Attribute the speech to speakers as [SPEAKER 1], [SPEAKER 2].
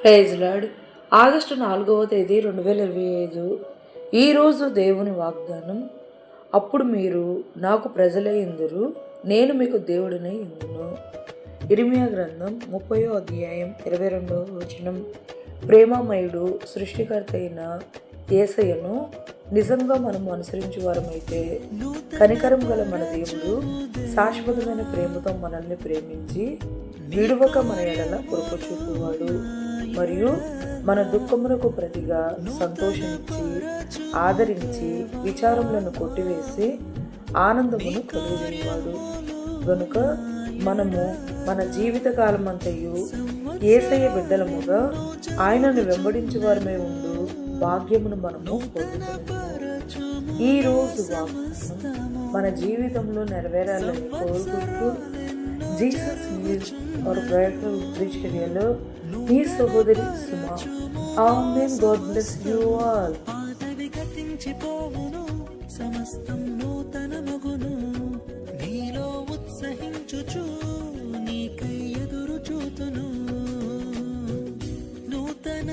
[SPEAKER 1] Praise lord. August 4వ తేదీ 2025. ఈరోజు దేవుని వాగ్దానం. అప్పుడు మీరు నాకు ప్రజలై ఇందురు, నేను మీకు దేవుడినై ఇందును. ఇర్మియా గ్రంథం 30వ అధ్యాయం 22వ వచనం. ప్రేమమయుడు సృష్టికర్త అయిన యేసయ్యను నిజంగా మనం అనుసరించే వారమైతే, కనికరం గల మన దేవుడు శాశ్వతమైన ప్రేమతో మనల్ని ప్రేమించి విడువక మన ఎడల కృప చూపువాడు, మరియు మన దుఃఖమునకు ప్రతిగా సంతోషమిచ్చి ఆదరించి విచారములను కొట్టివేసి ఆనందమును కలుగజేయవాడు. గనుక మనము మన జీవిత కాలమంతయు యేసయ్య బిడ్డలముగా ఆయనను వెంబడించే వారమై ఉండు భాగ్యమును మనము పొందుతున్నాము. ఈ రోజు వాగ్దానం మన జీవితంలో నెరవేరాలని కోరుకుంటూ జీసస్ ఈజ్ అవర్ బ్రైడల్ పరిచర్యలో మీ సహోదరి సుమా. ఆమేన్. God bless you all.
[SPEAKER 2] సమస్తం నూతనమగును, నీలో ఉత్సహించుచు నీకై ఎదురు చూతును. నూతన